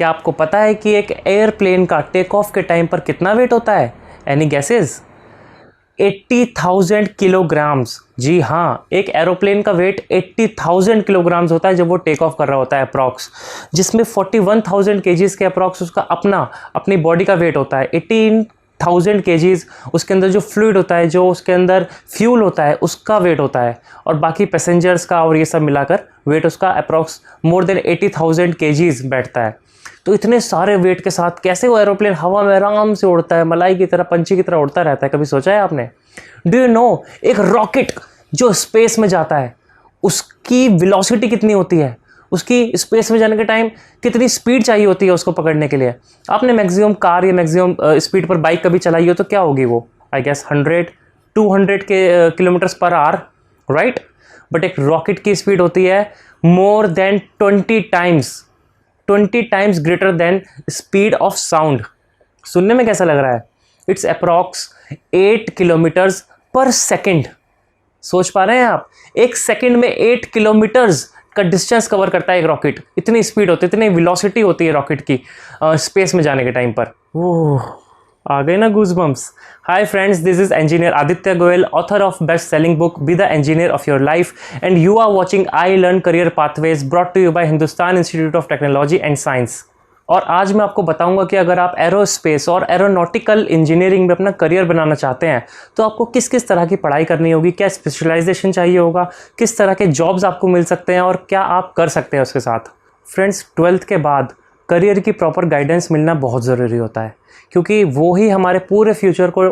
क्या आपको पता है कि एक एयरप्लेन का टेक ऑफ के टाइम पर कितना वेट होता है? Any guesses? 80,000 किलोग्राम्स। जी हाँ, एक एरोप्लेन का वेट 80,000 किलोग्राम्स होता है जब वो टेक ऑफ कर रहा होता है अप्रॉक्स, जिसमें 41,000 केजीज के अप्रॉक्स उसका अपनी बॉडी का वेट होता है। 18,000 केजीज उसके अंदर जो फ्लूइड होता है, जो उसके अंदर फ्यूल होता है, उसका वेट होता है, और बाकी पैसेंजर्स का और ये सब मिलाकर वेट उसका अप्रॉक्स मोर देन 80,000 केजीज बैठता है। तो इतने सारे वेट के साथ कैसे वो एरोप्लेन हवा में आराम से उड़ता है, मलाई की तरह, पंछी की तरह उड़ता रहता है? कभी सोचा है आपने? डू यू नो एक रॉकेट जो स्पेस में जाता है उसकी वेलोसिटी कितनी होती है? उसकी स्पेस में जाने के टाइम कितनी स्पीड चाहिए होती है उसको पकड़ने के लिए? आपने मैक्सिमम कार या मैक्सिमम स्पीड पर बाइक कभी चलाई हो तो क्या होगी वो? आई गेस 100-200 के kilometres per hour, right? But एक रॉकेट की स्पीड होती है more than 20 times greater than speed of sound. सुनने में कैसा लग रहा है? इट्स अप्रॉक्स 8 किलोमीटर्स पर सेकेंड। सोच पा रहे हैं आप? एक सेकेंड में 8 किलोमीटर्स का डिस्टेंस कवर करता है एक रॉकेट। इतनी स्पीड होती है, इतनी वेलोसिटी होती है रॉकेट की स्पेस में जाने के टाइम पर। ओह, आ गए ना goosebumps. Hi friends, this is engineer Aditya Goyal, author of best selling book Be the Engineer of Your Life, and you are watching I Learn Career Pathways, brought to you by Hindustan Institute of Technology and Science. और आज मैं आपको बताऊंगा कि अगर आप aerospace और aeronautical engineering में अपना करियर बनाना चाहते हैं तो आपको किस किस तरह की पढ़ाई करनी होगी, क्या स्पेशलाइजेशन चाहिए होगा, किस तरह के जॉब्स आपको मिल सकते हैं और क्या आप कर सकते हैं उसके साथ। फ्रेंड्स, 12th के बाद करियर की प्रॉपर गाइडेंस मिलना बहुत ज़रूरी होता है, क्योंकि वो ही हमारे पूरे फ्यूचर को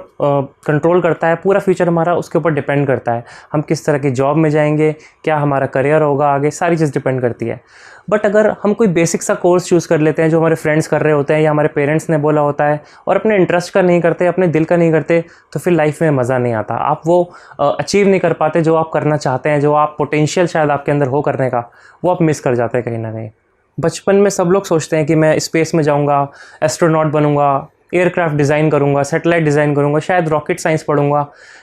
कंट्रोल करता है। पूरा फ्यूचर हमारा उसके ऊपर डिपेंड करता है। हम किस तरह की जॉब में जाएंगे, क्या हमारा करियर होगा आगे, सारी चीज़ डिपेंड करती है। बट अगर हम कोई बेसिक सा कोर्स चूज़ कर लेते हैं जो हमारे फ्रेंड्स कर रहे होते हैं या हमारे पेरेंट्स ने बोला होता है और अपने इंटरेस्ट का नहीं करते, अपने दिल का नहीं करते, तो फिर लाइफ में मज़ा नहीं आता। आप वो अचीव नहीं कर पाते जो आप करना चाहते हैं, जो आप पोटेंशियल शायद आपके अंदर हो करने का, वो आप मिस कर जाते हैं कहीं ना कहीं। बचपन में सब लोग सोचते हैं कि मैं स्पेस में जाऊंगा, एस्ट्रोनॉट बनूंगा, एयरक्राफ्ट डिज़ाइन करूंगा, सैटेलाइट डिज़ाइन करूंगा, शायद रॉकेट साइंस पढ़ूंगा।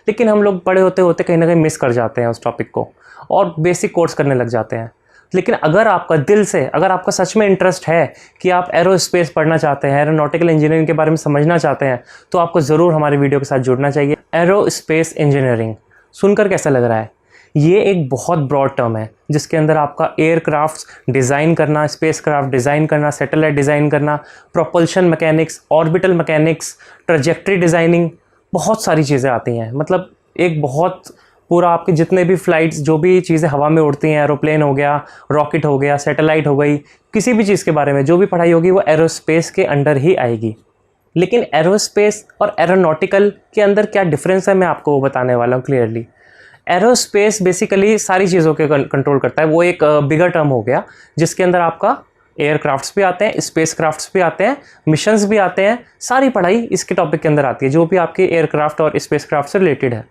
लेकिन हम लोग बड़े होते होते कहीं ना कहीं मिस कर जाते हैं उस टॉपिक को और बेसिक कोर्स करने लग जाते हैं। लेकिन अगर आपका दिल से, अगर आपका सच में इंटरेस्ट है कि आप एरोस्पेस पढ़ना चाहते हैं, एरोनॉटिकल इंजीनियरिंग के बारे में समझना चाहते हैं, तो आपको ज़रूर हमारे वीडियो के साथ जुड़ना चाहिए। एरोस्पेस इंजीनियरिंग सुनकर कैसा लग रहा है? ये एक बहुत ब्रॉड टर्म है जिसके अंदर आपका एयरक्राफ्ट्स डिज़ाइन करना, स्पेसक्राफ्ट डिज़ाइन करना, सैटेलाइट डिज़ाइन करना, propulsion mechanics, orbital mechanics, trajectory designing, बहुत सारी चीज़ें आती हैं। मतलब एक बहुत पूरा आपके जितने भी फ्लाइट्स, जो भी चीज़ें हवा में उड़ती हैं, एरोप्लेन हो गया, रॉकेट हो गया, सैटेलाइट हो गई, किसी भी चीज़ के बारे में जो भी पढ़ाई होगी वो एरोस्पेस के अंडर ही आएगी। लेकिन एरोस्पेस और एरोनॉटिकल के अंदर क्या डिफरेंस है, मैं आपको बताने वाला हूँ क्लियरली। एरोस्पेस बेसिकली सारी चीज़ों के कंट्रोल करता है। वो एक बिगर टर्म हो गया जिसके अंदर आपका एयरक्राफ्ट्स भी आते हैं, स्पेसक्राफ्ट्स भी आते हैं, मिशंस भी आते हैं, सारी पढ़ाई इसके टॉपिक के अंदर आती है जो भी आपके एयरक्राफ्ट और स्पेसक्राफ्ट से रिलेटेड है।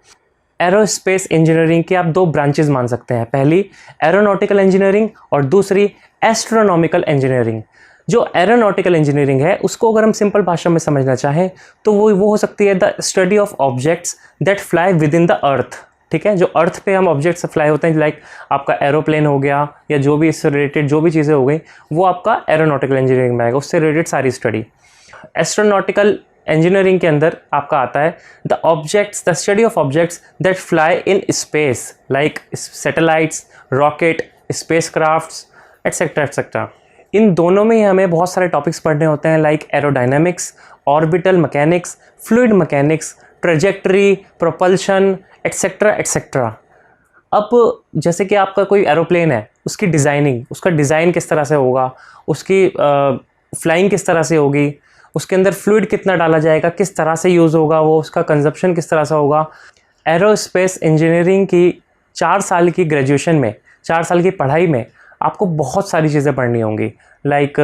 एरोस्पेस इंजीनियरिंग की आप दो ब्रांचेस मान सकते हैं, पहली एरोनॉटिकल इंजीनियरिंग और दूसरी एस्ट्रोनॉमिकल इंजीनियरिंग। जो एरोनॉटिकल इंजीनियरिंग है उसको अगर हम सिंपल भाषा में समझना चाहें तो वो हो सकती है the study of objects that fly with in the earth. ठीक है, जो अर्थ पे हम ऑब्जेक्ट्स फ्लाई होते हैं, लाइक आपका एरोप्लेन हो गया या जो भी इससे रिलेटेड जो भी चीज़ें हो गई, वो आपका एरोनॉटिकल इंजीनियरिंग में आएगा, उससे रिलेटेड सारी स्टडी। एस्ट्रोनॉटिकल इंजीनियरिंग के अंदर आपका आता है the study of objects that fly in space, like satellites, rocket, spacecrafts, etcetera etcetera. इन दोनों में ही हमें बहुत सारे टॉपिक्स पढ़ने होते हैं, like aerodynamics, orbital mechanics, fluid mechanics, trajectory, propulsion, etcetera etcetera. अब जैसे कि आपका कोई एरोप्लेन है, उसकी डिज़ाइनिंग, उसका डिज़ाइन किस तरह से होगा, उसकी फ्लाइंग किस तरह से होगी, उसके अंदर फ्लूइड कितना डाला जाएगा, किस तरह से यूज़ होगा वो, उसका कंजप्शन किस तरह से होगा। एरोस्पेस इंजीनियरिंग की 4 साल की ग्रेजुएशन में, 4 साल की पढ़ाई में आपको बहुत सारी चीज़ें पढ़नी होंगी, लाइक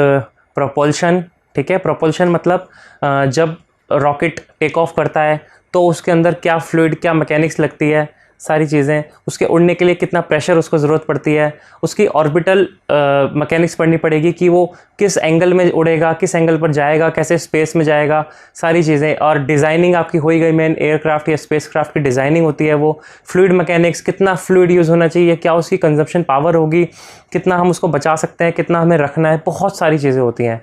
प्रोपल्शन। ठीक है, प्रोपल्शन मतलब जब रॉकेट टेक ऑफ करता है तो उसके अंदर क्या फ्लूइड, क्या मैकेनिक्स लगती है, सारी चीज़ें, उसके उड़ने के लिए कितना प्रेशर उसको ज़रूरत पड़ती है, उसकी ऑर्बिटल मैकेनिक्स पढ़नी पड़ेगी कि वो किस एंगल में उड़ेगा, किस एंगल पर जाएगा, कैसे स्पेस में जाएगा, सारी चीज़ें। और डिज़ाइनिंग आपकी हो ही गई, मेन एयरक्राफ्ट या स्पेसक्राफ्ट की डिज़ाइनिंग होती है वो। फ्लूइड मैकेनिक्स, कितना फ्लूइड यूज़ होना चाहिए, क्या उसकी कंजप्शन पावर होगी, कितना हम उसको बचा सकते हैं, कितना हमें रखना है, बहुत सारी चीज़ें होती हैं।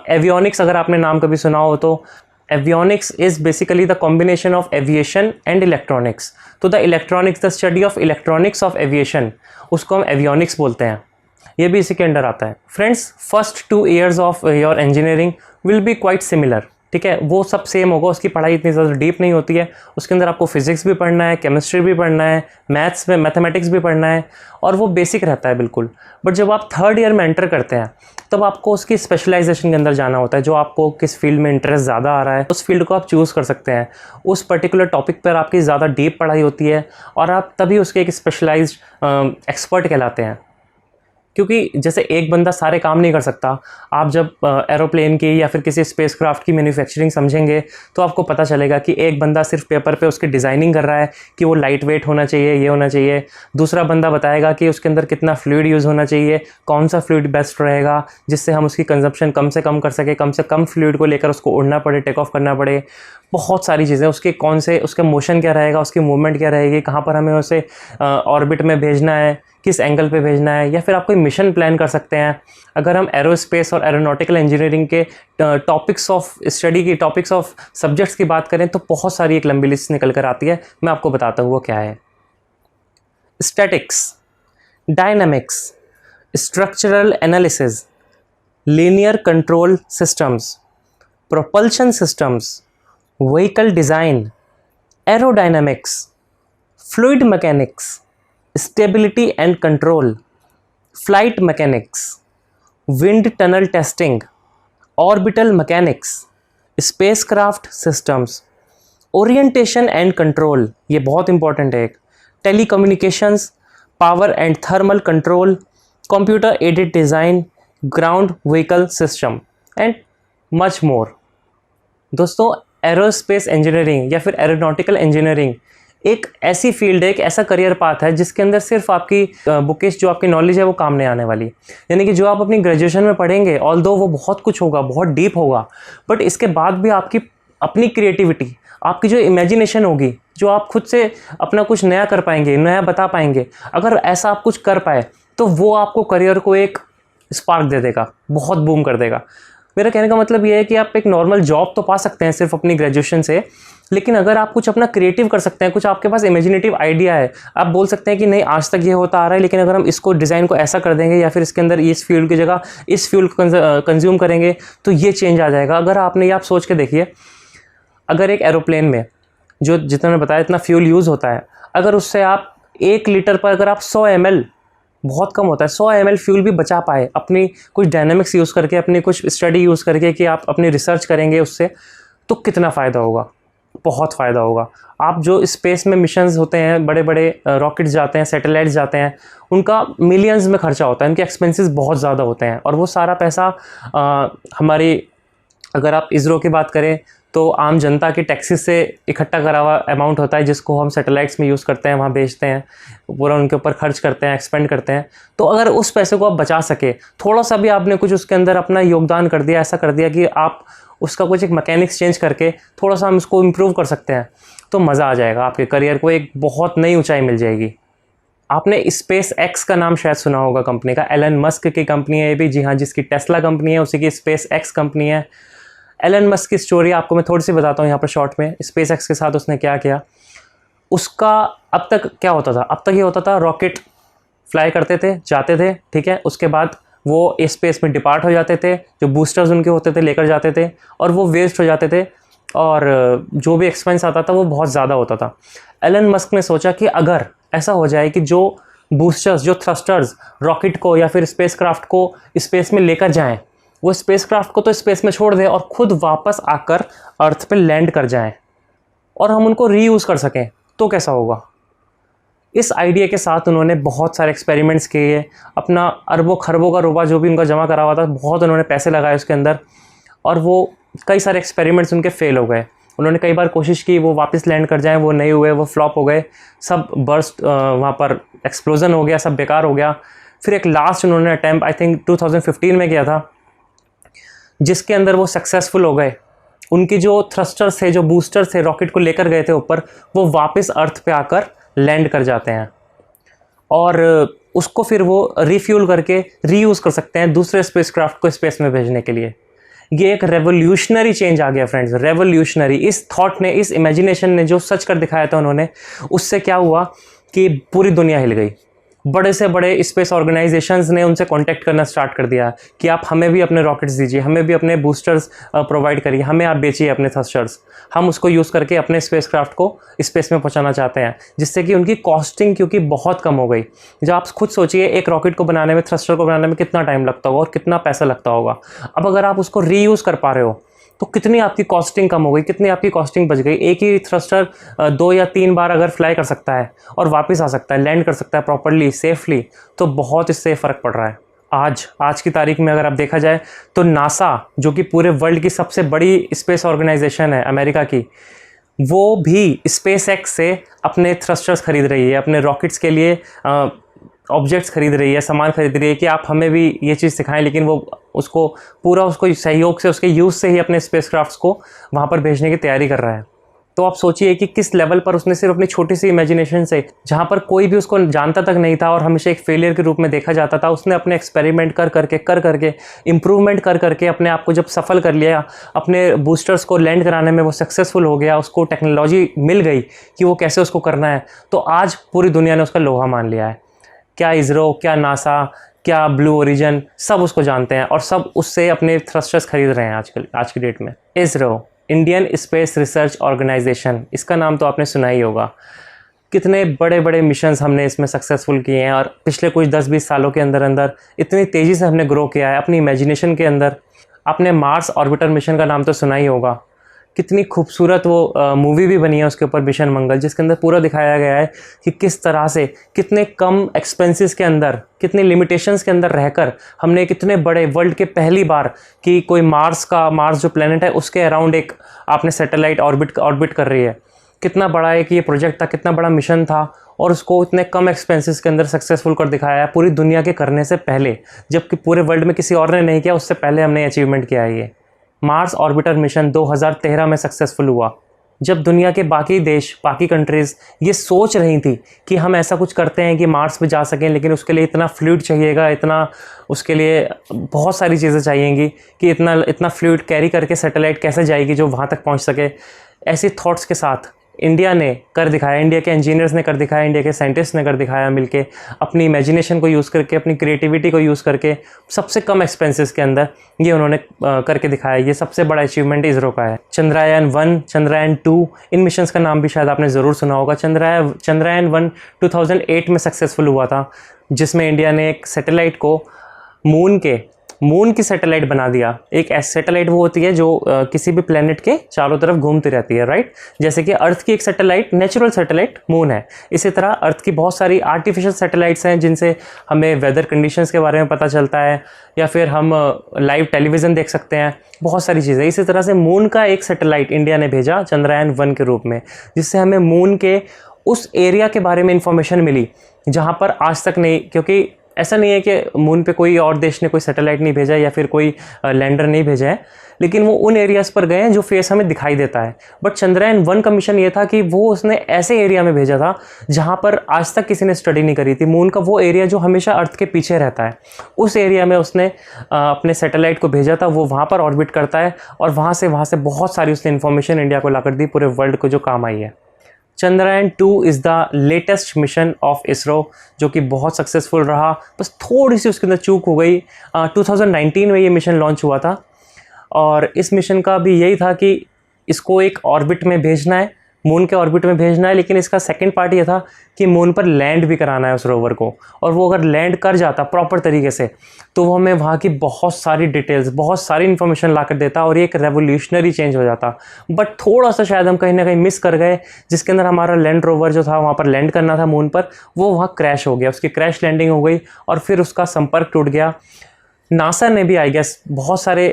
एवियोनिक्स अगर आपने नाम कभी सुना हो तो, avionics is basically the combination of aviation and electronics. तो the electronics, the study of electronics of aviation, उसको हम एवियोनिक्स बोलते हैं। ये भी इसी के अंडर आता है। Friends, first 2 years of your engineering will be quite similar, ठीक है, वो सब सेम होगा, उसकी पढ़ाई इतनी ज़्यादा डीप नहीं होती है। उसके अंदर आपको फिजिक्स भी पढ़ना है, केमिस्ट्री भी पढ़ना है, मैथ्स में मैथमेटिक्स भी पढ़ना है, और वो बेसिक रहता है बिल्कुल। बट जब आप 3rd year में एंटर करते हैं तब आपको उसकी स्पेशलाइजेशन के अंदर जाना होता है। जो आपको किस फील्ड में इंटरेस्ट ज़्यादा आ रहा है उस फील्ड को आप चूज़ कर सकते हैं। उस पर्टिकुलर टॉपिक पर आपकी ज़्यादा डीप पढ़ाई होती है और आप तभी उसके एक स्पेशलाइज्ड एक्सपर्ट कहलाते हैं। क्योंकि जैसे एक बंदा सारे काम नहीं कर सकता। आप जब एरोप्लेन की या फिर किसी स्पेसक्राफ्ट की मैन्युफैक्चरिंग समझेंगे तो आपको पता चलेगा कि एक बंदा सिर्फ पेपर पे उसकी डिज़ाइनिंग कर रहा है कि वो लाइट वेट होना चाहिए, ये होना चाहिए। दूसरा बंदा बताएगा कि उसके अंदर कितना फ्लूइड यूज़ होना चाहिए, कौन सा फ्लूइड बेस्ट रहेगा जिससे हम उसकी कंजप्शन कम से कम कर सकें, कम से कम फ्लूइड को लेकर उसको उड़ना पड़े, टेक ऑफ करना पड़े। बहुत सारी चीज़ें, उसके कौन से, उसका मोशन क्या रहेगा, उसकी मूवमेंट क्या रहेगी, कहाँ पर हमें उसे ऑर्बिट में भेजना है, किस एंगल पे भेजना है, या फिर आप कोई मिशन प्लान कर सकते हैं। अगर हम एरोस्पेस और एरोनॉटिकल इंजीनियरिंग के टॉपिक्स ऑफ स्टडी की, टॉपिक्स ऑफ सब्जेक्ट्स की बात करें तो बहुत सारी एक लंबी लिस्ट निकल कर आती है। मैं आपको बताता हूँ वो क्या है। Statics, dynamics, structural analysis, linear control systems, propulsion systems, vehicle design, aerodynamics, fluid mechanics, stability and control, flight mechanics, wind tunnel testing, orbital mechanics, spacecraft systems, orientation and control, ये बहुत इंपॉर्टेंट है, telecommunications, power and thermal control, computer aided design, ground vehicle system and much more. दोस्तों, aerospace engineering या फिर aeronautical engineering एक ऐसी field है, एक ऐसा करियर पाथ है जिसके अंदर सिर्फ आपकी बुकिश जो आपकी नॉलेज है वो काम नहीं आने वाली। यानी कि जो आप अपनी ग्रेजुएशन में पढ़ेंगे, ऑल्दो वो बहुत कुछ होगा, बहुत डीप होगा, बट इसके बाद भी आपकी अपनी क्रिएटिविटी, आपकी जो इमेजिनेशन होगी, जो आप खुद से अपना कुछ नया कर पाएंगे, नया बता पाएंगे, अगर ऐसा आप कुछ कर पाए तो वो आपको करियर को एक स्पार्क दे देगा, बहुत बूम कर देगा। मेरा कहने का मतलब ये है कि आप एक नॉर्मल जॉब तो पा सकते हैं सिर्फ अपनी ग्रेजुएशन से, लेकिन अगर आप कुछ अपना क्रिएटिव कर सकते हैं, कुछ आपके पास इमेजिनेटिव आइडिया है, आप बोल सकते हैं कि नहीं आज तक ये होता आ रहा है, लेकिन अगर हम इसको डिज़ाइन को ऐसा कर देंगे या फिर इसके अंदर इस फ्यूल की जगह इस फ्यूल को कंज्यूम करेंगे तो ये चेंज आ जाएगा। अगर आपने ये, आप सोच के देखिए, अगर एक एरोप्लेन में जो जितना मैंने बताया इतना फ्यूल यूज़ होता है, अगर उससे आप 1 लीटर पर अगर आप 100 ml, बहुत कम होता है, 100 ml फ्यूल भी बचा पाए अपनी कुछ डायनामिक्स यूज़ करके, अपनी कुछ स्टडी यूज़ करके, कि आप अपनी रिसर्च करेंगे उससे, तो कितना फ़ायदा होगा, बहुत फ़ायदा होगा। आप जो स्पेस में मिशंस होते हैं, बड़े बड़े रॉकेट्स जाते हैं, सैटेलाइट्स जाते हैं, उनका मिलियंस में खर्चा होता है, उनके एक्सपेंसेस बहुत ज़्यादा होते हैं, और वो सारा पैसा हमारी, अगर आप इसरो की बात करें तो आम जनता की टैक्सेस से इकट्ठा करा हुआ अमाउंट होता है, जिसको हम सैटेलाइट्स में यूज़ करते हैं, वहाँ भेजते हैं, पूरा उनके ऊपर खर्च करते हैं, एक्सपेंड करते हैं। तो अगर उस पैसे को आप बचा सके, थोड़ा सा भी आपने कुछ उसके अंदर अपना योगदान कर दिया, ऐसा कर दिया कि आप उसका कुछ एक मैकेनिक्स चेंज करके थोड़ा सा हम इसको इम्प्रूव कर सकते हैं, तो मज़ा आ जाएगा, आपके करियर को एक बहुत नई ऊंचाई मिल जाएगी। आपने स्पेस एक्स का नाम शायद सुना होगा, कंपनी का, एलन मस्क की कंपनी है ये भी, जी हाँ, जिसकी टेस्ला कंपनी है उसी की स्पेस एक्स कंपनी है। एलन मस्क की स्टोरी आपको मैं थोड़ी सी बताता हूँ यहाँ पर शॉर्ट में, स्पेस एक्स के साथ उसने क्या किया। उसका अब तक क्या होता था, अब तक ये होता था रॉकेट फ्लाई करते थे, जाते थे, ठीक है, उसके बाद वो स्पेस में डिपार्ट हो जाते थे, जो बूस्टर्स उनके होते थे लेकर जाते थे, और वो वेस्ट हो जाते थे, और जो भी एक्सपेंस आता था वो बहुत ज़्यादा होता था। एलन मस्क ने सोचा कि अगर ऐसा हो जाए कि जो बूस्टर्स, जो थ्रस्टर्स रॉकेट को या फिर स्पेसक्राफ्ट को स्पेस में लेकर जाएं, वो स्पेसक्राफ्ट को तो स्पेस में छोड़ दें और ख़ुद वापस आकर अर्थ पे लैंड कर जाएं, और हम उनको रीयूज़ कर सकें, तो कैसा होगा। इस आइडिया के साथ उन्होंने बहुत सारे एक्सपेरिमेंट्स किए, अपना अरबों खरबों का रुपया जो भी उनका जमा करा हुआ था, बहुत उन्होंने पैसे लगाए उसके अंदर, और वो कई सारे एक्सपेरिमेंट्स उनके फेल हो गए। उन्होंने कई बार कोशिश की वो वापस लैंड कर जाएं, वो नहीं हुए, वो फ्लॉप हो गए, सब बर्स्ट, वहाँ पर एक्सप्लोजन हो गया, सब बेकार हो गया। फिर एक लास्ट उन्होंने अटैम्प्ट आई थिंक 2015 में किया था, जिसके अंदर वो सक्सेसफुल हो गए। उनकी जो थ्रस्टर्स थे, जो बूस्टर्स थे, रॉकेट को लेकर गए थे ऊपर, वो वापस अर्थ पे आकर लैंड कर जाते हैं और उसको फिर वो रिफ्यूल करके रीयूज़ कर सकते हैं दूसरे स्पेसक्राफ्ट को स्पेस में भेजने के लिए। ये एक रेवोल्यूशनरी चेंज आ गया फ्रेंड्स, रेवोल्यूशनरी। इस थॉट ने, इस इमेजिनेशन ने जो सच कर दिखाया था उन्होंने, उससे क्या हुआ कि पूरी दुनिया हिल गई। बड़े से बड़े स्पेस ऑर्गेनाइजेशंस ने उनसे कांटेक्ट करना स्टार्ट कर दिया कि आप हमें भी अपने रॉकेट्स दीजिए, हमें भी अपने बूस्टर्स प्रोवाइड करिए, हमें आप बेचिए अपने थ्रस्टर्स, हम उसको यूज़ करके अपने स्पेसक्राफ्ट को स्पेस में पहुंचाना चाहते हैं। जिससे कि उनकी कॉस्टिंग क्योंकि बहुत कम हो गई। जब आप खुद सोचिए एक रॉकेट को बनाने में, थ्रस्टर को बनाने में कितना टाइम लगता होगा और कितना पैसा लगता होगा। अब अगर आप उसको रीयूज़ कर पा रहे हो तो कितनी आपकी कॉस्टिंग कम हो गई, कितनी आपकी कॉस्टिंग बच गई। एक ही थ्रस्टर 2 या 3 बार अगर फ्लाई कर सकता है और वापस आ सकता है, लैंड कर सकता है प्रॉपर्ली, सेफली, तो बहुत इससे फ़र्क पड़ रहा है। आज की तारीख में अगर आप देखा जाए तो नासा, जो कि पूरे वर्ल्ड की सबसे बड़ी स्पेस ऑर्गेनाइजेशन है अमेरिका की, वो भी स्पेस एक्स से अपने थ्रस्टर्स खरीद रही है, अपने रॉकेट्स के लिए ऑब्जेक्ट्स खरीद रही है, सामान खरीद रही है कि आप हमें भी ये चीज़ सिखाएं। लेकिन वो उसको पूरा उसको सहयोग से, उसके यूज़ से ही अपने स्पेसक्राफ्ट्स को वहाँ पर भेजने की तैयारी कर रहा है। तो आप सोचिए कि किस लेवल पर उसने सिर्फ अपनी छोटी सी इमेजिनेशन से, जहाँ पर कोई भी उसको जानता तक नहीं था और हमेशा एक फेलियर के रूप में देखा जाता था, उसने अपने एक्सपेरिमेंट कर करके इम्प्रूवमेंट कर करके अपने आप को जब सफल कर लिया, अपने बूस्टर्स को लैंड कराने में वो सक्सेसफुल हो गया, उसको टेक्नोलॉजी मिल गई कि वो कैसे उसको करना है, तो आज पूरी दुनिया ने उसका लोहा मान लिया है। क्या इसरो, क्या नासा, क्या ब्लू ओरिजिन, सब उसको जानते हैं और सब उससे अपने थ्रस्टर्स खरीद रहे हैं आज की डेट में। ISRO, Indian Space Research Organisation, इसका नाम तो आपने सुना ही होगा। कितने बड़े बड़े मिशंस हमने इसमें सक्सेसफुल किए हैं और पिछले कुछ 10-20 सालों के अंदर अंदर इतनी तेज़ी से हमने ग्रो किया है अपनी इमेजिनेशन के अंदर। आपने मार्स ऑर्बिटर मिशन का नाम तो सुना ही होगा। कितनी खूबसूरत वो मूवी भी बनी है उसके ऊपर, मिशन मंगल, जिसके अंदर पूरा दिखाया गया है कि किस तरह से कितने कम एक्सपेंसेस के अंदर, कितनी लिमिटेशंस के अंदर रहकर हमने कितने बड़े वर्ल्ड के पहली बार कि कोई मार्स जो प्लेनेट है उसके अराउंड एक आपने सैटेलाइट ऑर्बिट कर रही है। कितना बड़ा एक ये प्रोजेक्ट था, कितना बड़ा मिशन था और उसको इतने कम एक्सपेंसेस के अंदर सक्सेसफुल कर दिखाया है पूरी दुनिया के करने से पहले, जबकि पूरे वर्ल्ड में किसी और ने नहीं किया, उससे पहले हमने अचीवमेंट किया है। ये मार्स ऑर्बिटर मिशन 2013 में सक्सेसफुल हुआ, जब दुनिया के बाकी देश, बाकी कंट्रीज़ ये सोच रही थी कि हम ऐसा कुछ करते हैं कि मार्स पे जा सकें, लेकिन उसके लिए इतना फ्लूइड चाहिएगा, इतना उसके लिए बहुत सारी चीज़ें चाहिएंगी कि इतना फ्लूइड कैरी करके सैटेलाइट कैसे जाएगी जो वहाँ तक पहुँच सके। ऐसी थॉट्स के साथ इंडिया ने कर दिखाया, इंडिया के इंजीनियर्स ने कर दिखाया, इंडिया के साइंटिस्ट ने कर दिखाया, मिलके अपनी इमेजिनेशन को यूज़ करके, अपनी क्रिएटिविटी को यूज़ करके सबसे कम एक्सपेंसेस के अंदर ये उन्होंने करके दिखाया। ये सबसे बड़ा अचीवमेंट इसरो का है। चंद्रयान 1, चंद्रयान 2, इन मिशंस का नाम भी शायद आपने ज़रूर सुना होगा। चंद्रयान 1 2008 में सक्सेसफुल हुआ था, जिसमें इंडिया ने एक सैटेलाइट को मून की सैटेलाइट बना दिया। एक ऐसी सैटेलाइट वो होती है जो किसी भी प्लेनेट के चारों तरफ घूमती रहती है, राइट। जैसे कि अर्थ की एक सैटेलाइट, नेचुरल सैटेलाइट मून है, इसी तरह अर्थ की बहुत सारी आर्टिफिशियल सैटेलाइट्स हैं जिनसे हमें वेदर कंडीशंस के बारे में पता चलता है, या फिर हम लाइव टेलीविज़न देख सकते हैं, बहुत सारी चीज़ें। इसी तरह से मून का एक सैटेलाइट इंडिया ने भेजा चंद्रयान 1 के रूप में, जिससे हमें मून के उस एरिया के बारे में इंफॉर्मेशन मिली जहाँ पर आज तक नहीं, क्योंकि ऐसा नहीं है कि मून पे कोई और देश ने कोई सैटेलाइट नहीं भेजा या फिर कोई लैंडर नहीं भेजा है, लेकिन वो उन एरियाज़ पर गए हैं जो फेस हमें दिखाई देता है। बट चंद्रयान 1 का मिशन ये था कि वो उसने ऐसे एरिया में भेजा था जहाँ पर आज तक किसी ने स्टडी नहीं करी थी। मून का वो एरिया जो हमेशा अर्थ के पीछे रहता है, उस एरिया में उसने अपने सैटेलाइट को भेजा था। वो वहाँ पर ऑर्बिट करता है और वहाँ से बहुत सारी उसने इन्फॉर्मेशन इंडिया को लाकर दी, पूरे वर्ल्ड को, जो काम आई है। Chandrayaan 2 is the latest mission of ISRO, जो कि बहुत सक्सेसफुल रहा। बस थोड़ी सी उसके अंदर चूक हो गई। 2019 में ये मिशन लॉन्च हुआ था और इस मिशन का भी यही था कि इसको एक ऑर्बिट में भेजना है, मून के ऑर्बिट में भेजना है, लेकिन इसका सेकंड पार्ट ये था कि मून पर लैंड भी कराना है उस रोवर को। और वो अगर लैंड कर जाता प्रॉपर तरीके से तो वो हमें वहाँ की बहुत सारी डिटेल्स, बहुत सारी इन्फॉर्मेशन ला कर देता और ये एक रेवोल्यूशनरी चेंज हो जाता। बट थोड़ा सा शायद हम कहीं ना कहीं मिस कर गए, जिसके अंदर हमारा लैंड रोवर जो था वहाँ पर लैंड करना था मून पर, वो वहाँ क्रैश हो गया, उसकी क्रैश लैंडिंग हो गई और फिर उसका संपर्क टूट गया। नासा ने भी आई गेस बहुत सारे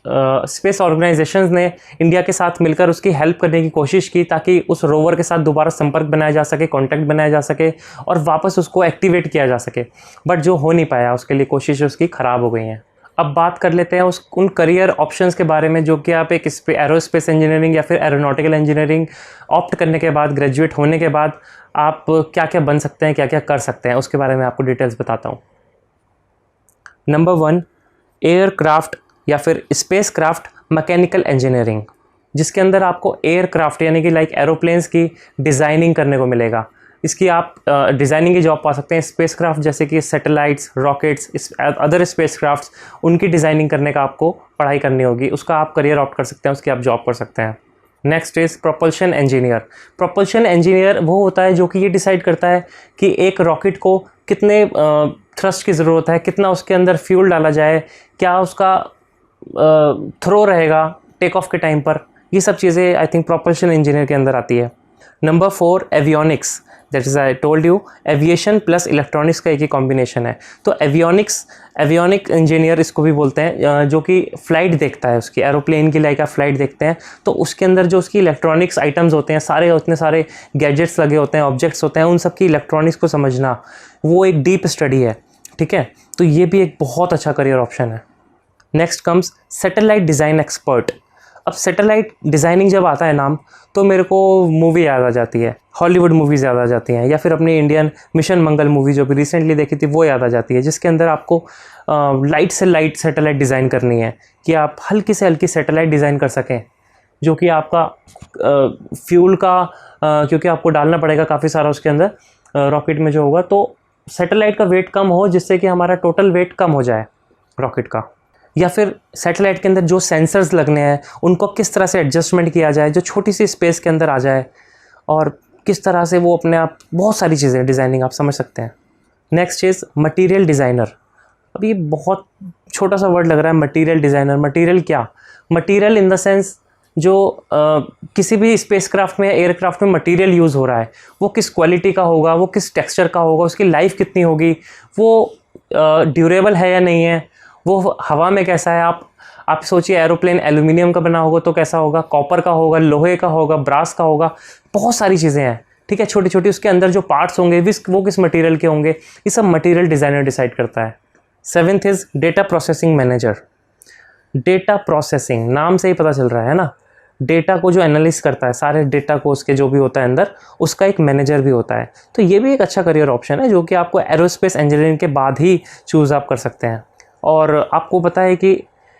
स्पेस ऑर्गेनाइजेशंस ने इंडिया के साथ मिलकर उसकी हेल्प करने की कोशिश की ताकि उस रोवर के साथ दोबारा संपर्क बनाया जा सके, कांटेक्ट बनाया जा सके और वापस उसको एक्टिवेट किया जा सके, बट जो हो नहीं पाया, उसके लिए कोशिश उसकी ख़राब हो गई हैं। अब बात कर लेते हैं उन करियर ऑप्शंस के बारे में जो कि आप एक एरोस्पेस इंजीनियरिंग या फिर एरोनॉटिकल इंजीनियरिंग ऑप्ट करने के बाद, ग्रेजुएट होने के बाद आप क्या क्या बन सकते हैं, क्या क्या कर सकते हैं, उसके बारे में आपको डिटेल्स बताता हूँ। नंबर 1, एयरक्राफ्ट या फिर स्पेस क्राफ्ट मैकेनिकल इंजीनियरिंग, जिसके अंदर आपको एयरक्राफ्ट यानी कि लाइक एरोप्लेन्स की डिज़ाइनिंग करने को मिलेगा। इसकी आप डिज़ाइनिंग की जॉब पा सकते हैं। स्पेस क्राफ्ट जैसे कि satellites, rockets, other space crafts, उनकी डिज़ाइनिंग करने का आपको पढ़ाई करनी होगी, उसका आप करियर ऑप्ट कर सकते हैं, उसकी आप जॉब कर सकते हैं। Next is propulsion engineer. Propulsion engineer वो होता है जो कि ये डिसाइड करता है कि एक रॉकेट को कितने थ्रस्ट की ज़रूरत है, कितना उसके अंदर फ्यूल डाला जाए, क्या उसका थ्रो रहेगा टेक ऑफ के टाइम पर, ये सब चीज़ें आई थिंक प्रोपल्शन इंजीनियर के अंदर आती है। Number 4, avionics, that is I told you aviation plus electronics का एक ही कॉम्बिनेशन है। तो एवियोनिक इंजीनियर इसको भी बोलते हैं, जो कि फ़्लाइट देखता है, उसकी एरोप्लेन की लाइक आप फ़्लाइट देखते हैं तो उसके अंदर जो उसकी इलेक्ट्रॉनिक्स आइटम्स होते हैं, सारे उतने सारे गैजेट्स लगे होते हैं, ऑब्जेक्ट्स होते हैं, उन सब की इलेक्ट्रॉनिक्स को समझना, वो एक डीप स्टडी है। ठीक है, तो ये भी एक बहुत अच्छा करियर ऑप्शन है। Next comes satellite design expert. अब सैटेलाइट डिज़ाइनिंग जब आता है नाम, तो मेरे को मूवी याद आ जाती है, हॉलीवुड मूवीज़ याद आ जाती हैं, या फिर अपनी इंडियन मिशन मंगल मूवी जो भी रिसेंटली देखी थी वो याद आ जाती है, जिसके अंदर आपको लाइट से लाइट सैटेलाइट डिज़ाइन करनी है कि आप हल्की से हल्की सैटेलाइट डिज़ाइन कर सकें, जो कि आपका फ्यूल का क्योंकि आपको डालना पड़ेगा काफ़ी सारा उसके अंदर रॉकेट में जो होगा, तो सैटेलाइट का वेट कम हो जिससे कि हमारा टोटल वेट कम हो जाए रॉकेट का। या फिर सैटेलाइट के अंदर जो सेंसर्स लगने हैं उनको किस तरह से एडजस्टमेंट किया जाए जो छोटी सी स्पेस के अंदर आ जाए, और किस तरह से वो अपने आप, बहुत सारी चीज़ें डिज़ाइनिंग आप समझ सकते हैं। Next is material designer. अब ये बहुत छोटा सा वर्ड लग रहा है, मटेरियल डिज़ाइनर। मटेरियल क्या? मटेरियल इन द सेंस जो किसी भी स्पेसक्राफ्ट में, एयरक्राफ्ट में मटेरियल यूज़ हो रहा है, वो किस क्वालिटी का होगा, वो किस टेक्सचर का होगा, उसकी लाइफ कितनी होगी, वो ड्यूरेबल है या नहीं है, वो हवा में कैसा है। आप सोचिए एरोप्लेन एल्यूमिनियम का बना होगा तो कैसा होगा, कॉपर का होगा, लोहे का होगा, ब्रास का होगा, बहुत सारी चीज़ें हैं। ठीक है, छोटी छोटी उसके अंदर जो पार्ट्स होंगे वो किस मटेरियल के होंगे, ये सब मटेरियल डिज़ाइनर डिसाइड करता है। 7th is data processing manager. Data processing, नाम से ही पता चल रहा है ना, डेटा को जो एनालिस करता है, सारे डेटा को उसके जो भी होता है अंदर, उसका एक मैनेजर भी होता है। तो ये भी एक अच्छा करियर ऑप्शन है जो कि आपको एरोस्पेस इंजीनियरिंग के बाद ही चूज़ आप कर सकते हैं। और आपको पता है कि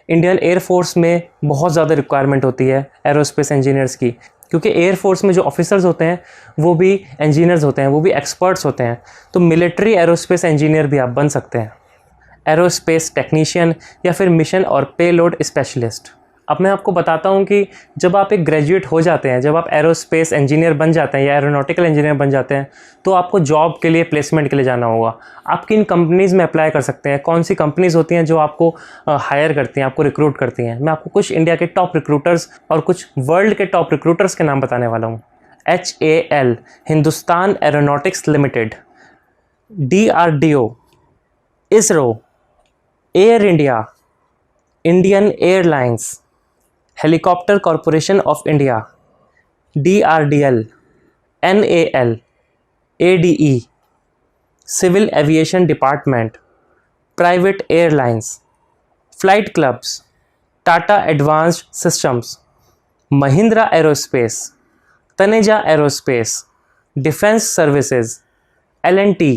इंडियन एयरफोर्स में बहुत ज़्यादा रिक्वायरमेंट होती है एरोस्पेस इंजीनियर्स की, क्योंकि एयरफोर्स में जो ऑफिसर्स होते हैं वो भी इंजीनियर्स होते हैं, वो भी एक्सपर्ट्स होते हैं। तो मिलिट्री एरोस्पेस इंजीनियर भी आप बन सकते हैं, एरोस्पेस टेक्नीशियन या फिर मिशन और पेलोड स्पेशलिस्ट। अब मैं आपको बताता हूँ कि जब आप एक ग्रेजुएट हो जाते हैं, जब आप एरोस्पेस इंजीनियर बन जाते हैं या एरोनॉटिकल इंजीनियर बन जाते हैं, तो आपको जॉब के लिए, प्लेसमेंट के लिए जाना होगा। आप किन कंपनीज़ में अप्लाई कर सकते हैं, कौन सी कंपनीज़ होती हैं जो आपको हायर करती हैं, आपको रिक्रूट करती हैं। मैं आपको कुछ इंडिया के टॉप रिक्रूटर्स और कुछ वर्ल्ड के टॉप रिक्रूटर्स के नाम बताने वाला हूँ। HAL, Hindustan Aeronautics Limited, DRDO, ISRO, Air India, Indian Airlines, Helicopter Corporation of India, DRDL, NAL, ADE, civil aviation department, private airlines, flight clubs, Tata Advanced Systems, Mahindra Aerospace, Taneja Aerospace, defence services, L&T।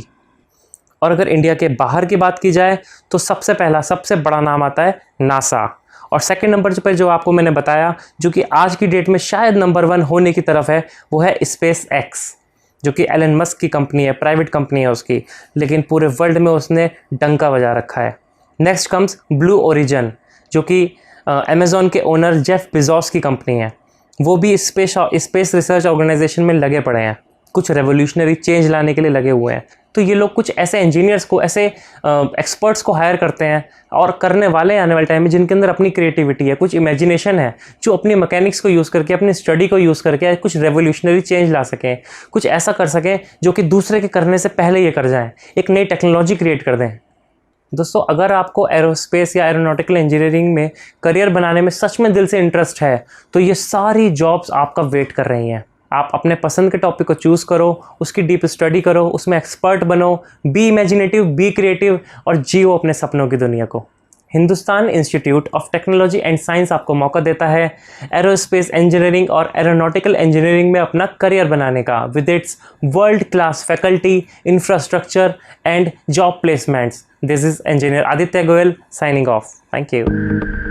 और अगर India के बाहर की बात की जाए तो सबसे पहला, सबसे बड़ा नाम आता है नासा। और सेकंड नंबर पर जो आपको मैंने बताया, जो कि आज की डेट में शायद नंबर 1 होने की तरफ है, वो है स्पेस एक्स, जो कि एलन मस्क की कंपनी है, प्राइवेट कंपनी है उसकी, लेकिन पूरे वर्ल्ड में उसने डंका बजा रखा है। नेक्स्ट कम्स ब्लू ओरिजिन, जो कि अमेज़ॉन के ओनर जेफ बेजोस की कंपनी है। वो भी स्पेस रिसर्च ऑर्गेनाइजेशन में लगे पड़े हैं, कुछ रेवोल्यूशनरी चेंज लाने के लिए लगे हुए हैं। तो ये लोग कुछ ऐसे इंजीनियर्स को, ऐसे एक्सपर्ट्स को हायर करते हैं और करने वाले आने वाले टाइम में, जिनके अंदर अपनी क्रिएटिविटी है, कुछ इमेजिनेशन है, जो अपनी मैकेनिक्स को यूज़ करके, अपनी स्टडी को यूज़ करके कुछ रेवोल्यूशनरी चेंज ला सकें, कुछ ऐसा कर सकें जो कि दूसरे के करने से पहले ये कर जाएं, एक नई टेक्नोलॉजी क्रिएट कर दें। दोस्तों अगर आपको एरोस्पेस या एरोनॉटिकल इंजीनियरिंग में करियर बनाने में सच में दिल से इंटरेस्ट है तो ये सारी जॉब्स आपका वेट कर रही हैं। आप अपने पसंद के टॉपिक को चूज़ करो, उसकी डीप स्टडी करो, उसमें एक्सपर्ट बनो, बी इमेजिनेटिव, बी क्रिएटिव और जियो अपने सपनों की दुनिया को। Hindustan Institute of Technology and science आपको मौका देता है एरोस्पेस इंजीनियरिंग और एरोनॉटिकल इंजीनियरिंग में अपना करियर बनाने का with its world class faculty, infrastructure and job placements. This is engineer Aditya Goyal signing off. Thank you.